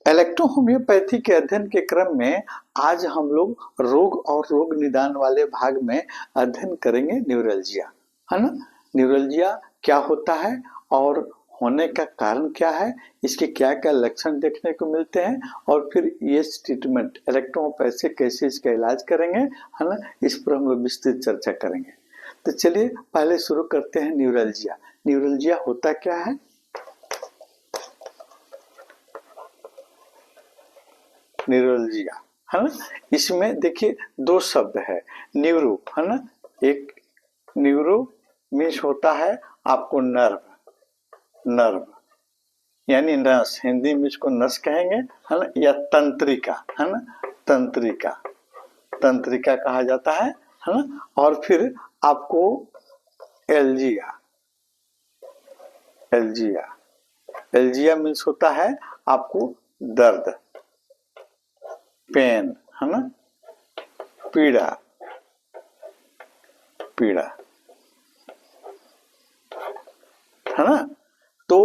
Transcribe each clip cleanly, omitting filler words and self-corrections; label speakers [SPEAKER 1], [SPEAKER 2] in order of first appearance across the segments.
[SPEAKER 1] Electrohomoeopathy के अध्ययन के क्रम में आज हम लोग रोग और रोग निदान वाले भाग में अध्ययन करेंगे न्यूरल्जिया, है ना। न्यूरल्जिया क्या होता है और होने का कारण क्या है, इसके क्या क्या लक्षण देखने को मिलते हैं और फिर ये ट्रीटमेंट इलेक्ट्रोहोम्योपैथी कैसे इसका इलाज करेंगे, है ना। इस पर हम लोग विस्तृत चर्चा करेंगे। तो चलिए पहले शुरू करते हैं न्यूरल्जिया। न्यूरल्जिया होता क्या है? न्यूरल्जिया, है ना। इसमें देखिए दो शब्द है, न्यूरो, है ना। एक न्यूरो मीन्स होता है आपको नर्व, नर्व यानी नस, हिंदी में इसको नस कहेंगे, है ना, या तंत्रिका, है ना। तंत्रिका, तंत्रिका कहा जाता है ना। और फिर आपको एल्जिया, एल्जिया, एल्जिया मीन्स होता है आपको दर्द, पेन, है ना, पीड़ा, पीड़ा, है ना। तो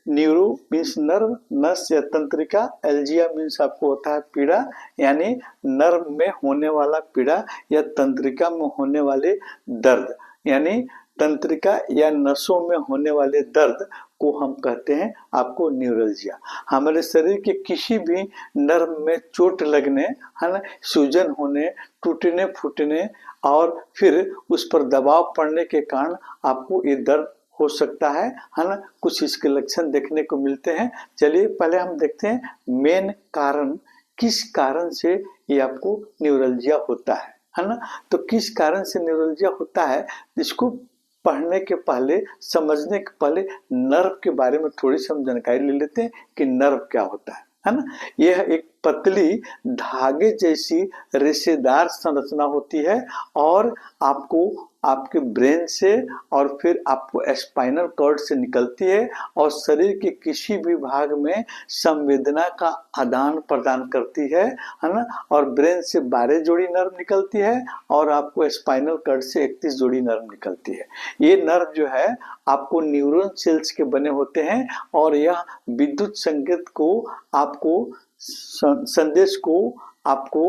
[SPEAKER 1] न्यूरो मीन्स नर्व, नस या तंत्रिका, एल्जिया मीन्स आपको होता है पीड़ा, यानी नर्व में होने वाला पीड़ा या तंत्रिका में होने वाले दर्द, यानी तंत्रिका या नसों में होने वाले दर्द को हम कहते हैं आपको न्यूरल्जिया। हमारे शरीर के किसी भी नर्व में चोट लगने, है ना, सूजन होने, टूटने फूटने और फिर उस पर दबाव पड़ने के कारण आपको ये दर्द हो सकता है ना। कुछ इसके लक्षण देखने को मिलते हैं। चलिए पहले हम देखते हैं मेन कारण, किस कारण से ये आपको न्यूरल्जिया होता है ना। तो किस कारण से न्यूरल्जिया होता है, इसको पढ़ने के पहले, समझने के पहले नर्व के बारे में थोड़ी सी हम जानकारी ले लेते हैं कि नर्व क्या होता है ना। यह एक पतली धागे जैसी रेशेदार संरचना होती है और आपको आपके ब्रेन से और फिर आपको स्पाइनल कॉर्ड से निकलती है और शरीर के किसी भी भाग में संवेदना का आदान प्रदान करती है ना। और ब्रेन से 12 जोड़ी नर्व निकलती है और आपको स्पाइनल कॉर्ड से 31 जोड़ी नर्व निकलती है। ये नर्व जो है आपको न्यूरॉन सेल्स के बने होते हैं और यह विद्युत संकेत को आपको संदेश को आपको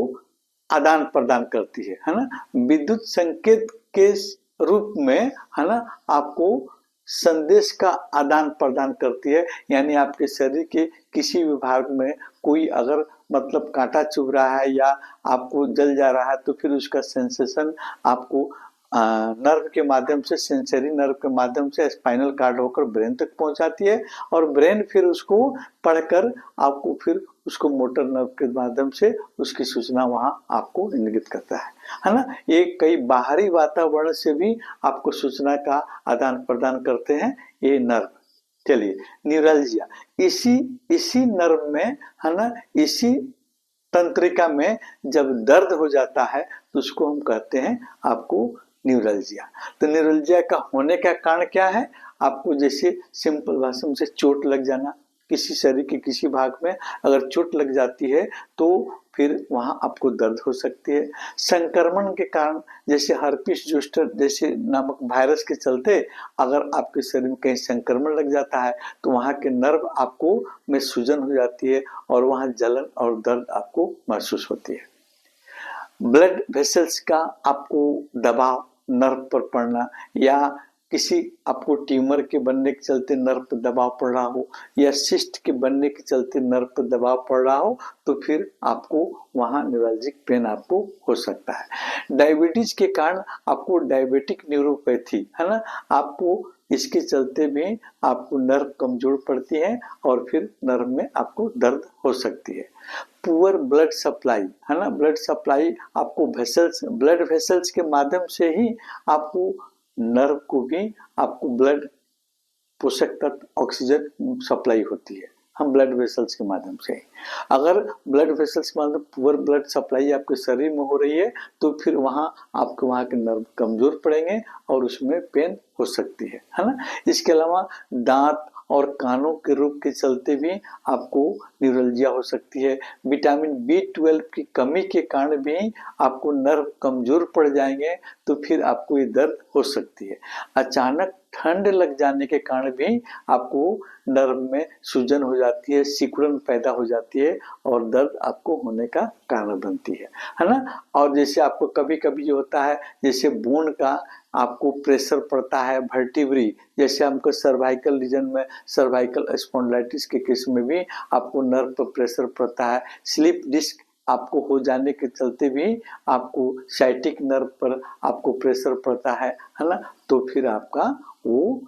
[SPEAKER 1] आदान प्रदान करती है ना। विद्युत संकेत के रूप में, है ना, आपको संदेश का आदान प्रदान करती है, यानी आपके शरीर के किसी भी भाग में कोई अगर मतलब कांटा चुभ रहा है या आपको जल जा रहा है तो फिर उसका सेंसेशन आपको नर्व के माध्यम से, सेंसरी नर्व के माध्यम से स्पाइनल कार्ड होकर ब्रेन तक पहुंचाती है और ब्रेन फिर उसको पढ़कर आपको फिर उसको मोटर नर्व के माध्यम से उसकी सूचना वहां आपको इंगित करता है ना। ये कई बाहरी वातावरण से भी आपको सूचना का आदान प्रदान करते हैं ये नर्व। चलिए न्यूरल्जिया, इसी नर्व में, है ना, इसी तंत्रिका में जब दर्द हो जाता है तो उसको हम कहते हैं आपको न्यूरल्जिया। तो न्यूरल्जिया का होने का कारण क्या है? आपको जैसे सिंपल भाषा में से चोट लग जाना, किसी शरीर के किसी भाग में अगर चोट लग जाती है तो फिर वहां आपको दर्द हो सकती है। संक्रमण के कारण जैसे हर्पिस जोस्टर जैसे नामक वायरस के चलते अगर आपके शरीर में कहीं संक्रमण लग जाता है तो वहां के नर्व आपको में सूजन हो जाती है और वहां जलन और दर्द आपको महसूस होती है। ब्लड वेसल्स का आपको दबाव नर्व पर पड़ना या किसी आपको ट्यूमर के बनने के चलते नर्व पर दबाव पड़ रहा हो या सिस्ट के बनने के चलते नर्व पर दबाव पड़ रहा हो तो फिर आपको वहां न्यूरल्जिक पेन आपको हो सकता है। डायबिटीज के कारण आपको डायबिटिक न्यूरोपैथी, है ना, आपको इसके चलते भी आपको नर्व कमजोर पड़ती है और फिर नर्व में आपको दर्द हो सकती है। पुअर ब्लड सप्लाई, है ना, ब्लड सप्लाई आपको वेसल्स, ब्लड वेसल्स के माध्यम से ही आपको नर्व को भी आपको ब्लड पोषक तत्व ऑक्सीजन सप्लाई होती है, हम ब्लड वेसल्स के माध्यम से। अगर ब्लड वेसल्स के माध्यम पुअर ब्लड सप्लाई आपके शरीर में हो रही है तो फिर वहां आपके वहां के नर्व कमजोर पड़ेंगे और उसमें पेन हो सकती है ना। इसके अलावा दांत और कानों के रोग के चलते भी आपको न्यूरल्जिया हो सकती है। विटामिन B12 की कमी के कारण भी आपको नर्व कमजोर पड़ जाएंगे तो फिर आपको ये दर्द हो सकती है। अचानक ठंड लग जाने के कारण भी आपको नर्व में सूजन हो जाती है, सिकुड़न पैदा हो जाती है और दर्द आपको होने का कारण बनती है ना। और जैसे आपको कभी कभी जो होता है, जैसे बोन का आपको प्रेशर पड़ता है, वर्टिब्री, जैसे हमको सर्वाइकल रीजन में सर्वाइकल स्पॉन्डिलाइटिस के केस में भी आपको नर्व पर प्रेशर पड़ता है। स्लिप डिस्क आपको हो जाने के चलते भी आपको साइटिक नर्व पर आपको प्रेशर पड़ता है ना। तो फिर आपका वो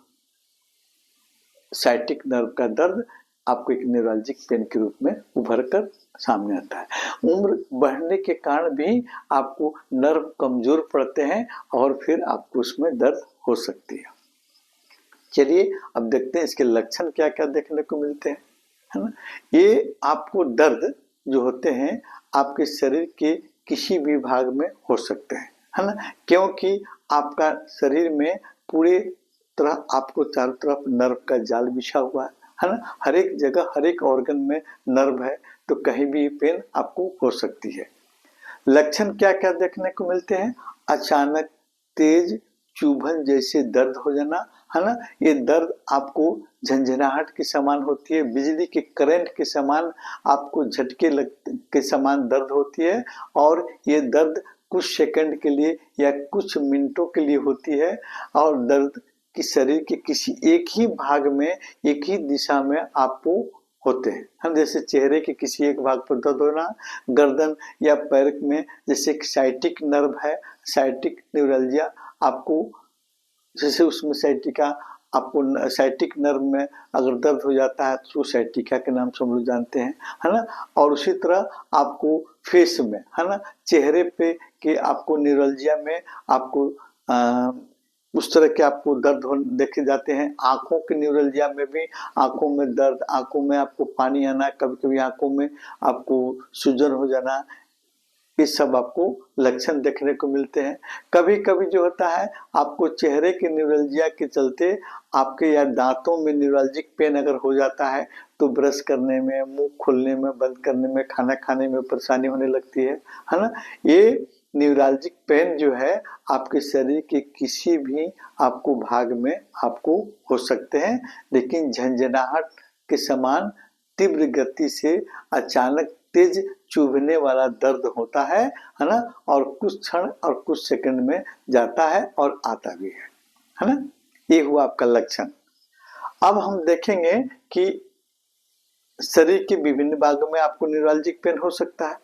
[SPEAKER 1] साइटिक नर्व का दर्द आपको एक न्यूरॉलजिक पेन के रूप में उभर कर सामने आता है। उम्र बढ़ने के कारण भी आपको नर्व कमजोर पड़ते हैं और फिर आपको उसमें दर्द हो सकती है। चलिए अब देखते हैं इसके लक्षण क्या क्या देखने को मिलते हैं, है ना। ये आपको दर्द जो होते हैं आपके शरीर के किसी भी भाग में हो सकते हैं, है ना, क्योंकि आपका शरीर में पूरे तरह आपको चारों तरफ नर्व का जाल बिछा हुआ है ना। हर एक जगह हर एक ऑर्गन में नर्व है, तो कहीं भी पेन आपको हो सकती है। लक्षण क्या क्या देखने को मिलते हैं? अचानक तेज चुभन जैसे दर्द हो जाना, है ना। ये दर्द आपको झंझनाहट के समान होती है, बिजली के करंट के समान आपको झटके के समान दर्द होती है और ये दर्द कुछ सेकंड के लिए या कुछ मिनटों के लिए होती है और दर्द कि शरीर के किसी एक ही भाग में एक ही दिशा में आपको होते हैं। हम जैसे चेहरे के किसी एक भाग पर दर्द होना, गर्दन या पैर में जैसे साइटिक नर्व है, साइटिक न्यूरल्जिया आपको जैसे उसमें साइटिका आपको साइटिक नर्व में अगर दर्द हो जाता है तो साइटिका के नाम से हम लोग जानते हैं, है ना। और उसी तरह आपको फेस में, है ना, चेहरे पे के आपको न्यूरल्जिया में आपको उस तरह के आपको दर्द देखे जाते हैं। आंखों के न्यूरल्जिया में भी आंखों में दर्द, आंखों में आपको पानी आना, कभी कभी आंखों में आपको सूजन हो जाना, ये सब आपको लक्षण देखने को मिलते हैं। कभी कभी जो होता है आपको चेहरे के न्यूरल्जिया के चलते आपके या दांतों में न्यूरल्जिक पेन अगर हो जाता है तो ब्रश करने में, मुंह खोलने में, बंद करने में, खाना खाने में परेशानी होने लगती है ना। ये न्यूरल्जिक पेन जो है आपके शरीर के किसी भी आपको भाग में आपको हो सकते हैं, लेकिन झंझनाहट के समान तीव्र गति से अचानक तेज चुभने वाला दर्द होता है ना, और कुछ क्षण और कुछ सेकंड में जाता है और आता भी है ना। ये हुआ आपका लक्षण। अब हम देखेंगे कि शरीर के विभिन्न भागों में आपको न्यूरल्जिक पेन हो सकता है।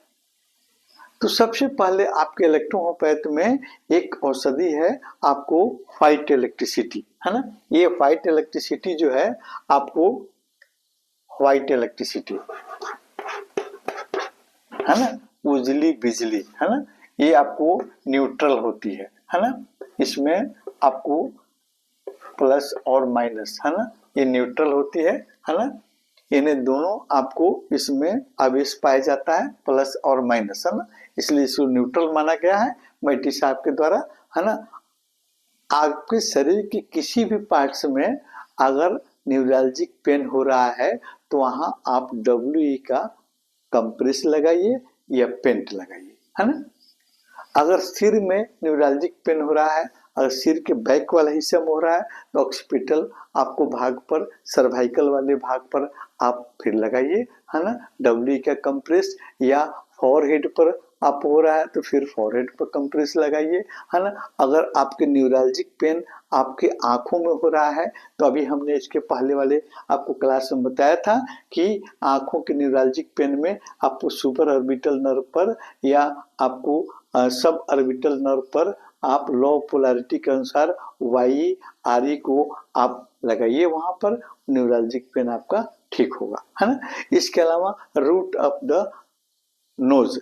[SPEAKER 1] तो सबसे पहले आपके इलेक्ट्रोहोम्योपैथ में एक औषधि है आपको फाइट इलेक्ट्रिसिटी, है ना। ये फाइट इलेक्ट्रिसिटी जो है आपको व्हाइट इलेक्ट्रिसिटी, है ना, उजली बिजली, है ना, ये आपको न्यूट्रल होती है ना। इसमें आपको प्लस और माइनस, है ना, ये न्यूट्रल होती है ना। इन्हें दोनों आपको इसमें आवेश पाया जाता है, प्लस और माइनस, है ना, इसलिए इसको न्यूट्रल माना गया है मैटी साहब के द्वारा, है ना। आपके शरीर के किसी भी पार्ट्स में अगर न्यूरल्जिक पेन हो रहा है तो वहां आप WE का कंप्रेस लगाइए या पेंट लगाइए, है ना। अगर सिर में न्यूरल्जिक पेन हो रहा है, अगर सिर के बैक वाला हिस्सा में हो रहा है तो ऑक्सीपिटल आपको भाग पर, सर्वाइकल वाले भाग पर आप फिर लगाइए, है ना, WE का कंप्रेस, या फॉरहेड पर आप हो रहा है तो फिर फॉरहेड पर कंप्रेस लगाइए, है ना। अगर आपके न्यूरल्जिक पेन आपके आंखों में हो रहा है तो अभी हमने इसके पहले वाले आपको क्लास में बताया था कि आंखों के न्यूरल्जिक पेन में आपको सुपर ऑर्बिटल नर्व पर या आपको सब ऑर्बिटल नर्व पर आप लॉ पोलैरिटी के अनुसार YE को आप लगाइए, वहां पर न्यूरल्जिक पेन आपका ठीक होगा, है ना। इसके अलावा root of the nose,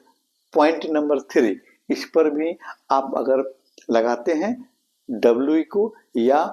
[SPEAKER 1] point number 3, इस पर भी आप अगर लगाते हैं WE को या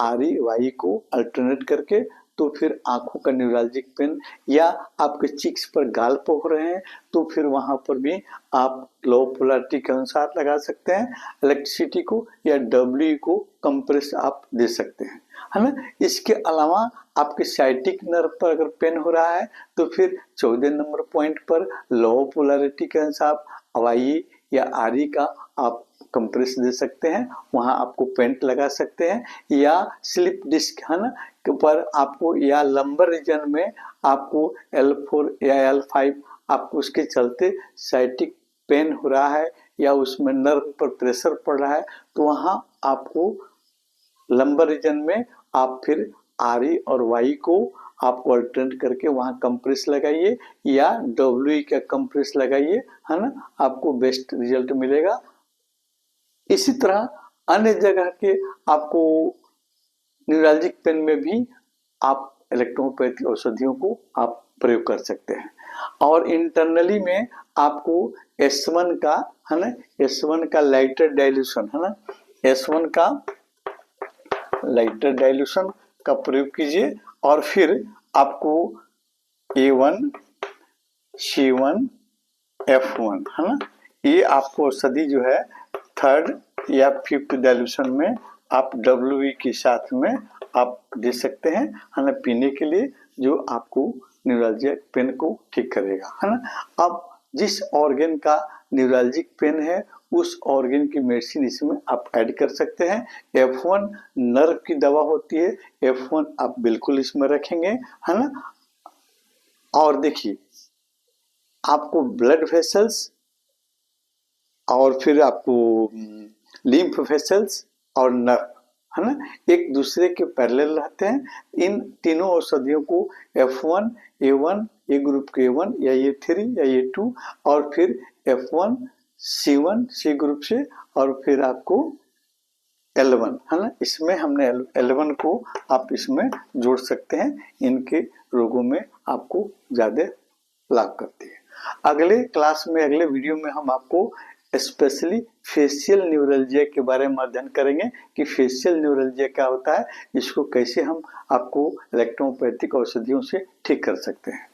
[SPEAKER 1] RE को अल्टरनेट करके तो फिर आंखों का न्यूरल्जिक पेन, या आपके चिक्स पर गाल पर हो रहे हैं तो फिर वहां पर भी आप लो पोलैरिटी के अनुसार लगा सकते हैं इलेक्ट्रिसिटी को या WE को कंप्रेस आप दे सकते हैं, है ना। इसके अलावा आपके साइटिक नर्व पर अगर पेन हो रहा है तो फिर 14 नंबर पॉइंट पर लो पोलैरिटी के आप अवाई या आरी का आप कंप्रेस दे सकते हैं, वहां आपको पेंट लगा सकते हैं। या स्लिप डिस्क, है ना, के पर आपको या लंबर रीजन में आपको L4 या L5 आपको उसके चलते साइटिक पेन हो रहा है या उसमें नर्व पर प्रेशर पड़ रहा है, तो वहां आपको लंबर रीजन में आप फिर आर और वाई को आप अल्टरनेट करके वहां कंप्रेस लगाइए या डब्ल्यू का कंप्रेस लगाइए, है ना, आपको बेस्ट रिजल्ट मिलेगा। इसी तरह अन्य जगह के आपको न्यूरॉलजिक पेन में भी आप इलेक्ट्रोपैथिक औषधियों को आप प्रयोग कर सकते हैं। और इंटरनली में आपको S1 का, है ना, S1 का लाइटर डाइल्यूशन, है ना, S1 का लाइटर डाइल्यूशन का प्रयोग कीजिए और फिर आपको A1, C1, F1, है ना, ये आपको औषधि जो है 3rd या 5th डाइल्यूशन में आप WE के साथ में आप दे सकते हैं, है ना, पीने के लिए, जो आपको न्यूरॉलजिक पेन को ठीक करेगा, है ना। अब जिस ऑर्गन का न्यूरॉलजिक पेन है उस ऑर्गन की मेडिसिन इसमें आप ऐड कर सकते हैं। F1 नर्व की दवा होती है, F1 आप बिल्कुल इसमें रखेंगे, है ना। और देखिए आपको ब्लड वेसल्स और फिर आपको लिम्फ वेसल्स और नर्व, है ना, एक दूसरे के पैरेलल रहते हैं। इन तीनों औषधियों को F1 A1 ए ग्रुप के A1 या A3 या A2 और फिर F1 C1 C ग्रुप से और फिर आपको L1, है ना, इसमें हमने L1 को आप इसमें जोड़ सकते हैं, इनके रोगों में आपको ज्यादा लाभ करती है। अगले क्लास में, अगले वीडियो में हम आपको स्पेशली फेशियल न्यूरल्जिया के बारे में अध्ययन करेंगे कि फेशियल न्यूरल्जिया क्या होता है, इसको कैसे हम आपको इलेक्ट्रोपैथिक औषधियों से ठीक कर सकते हैं।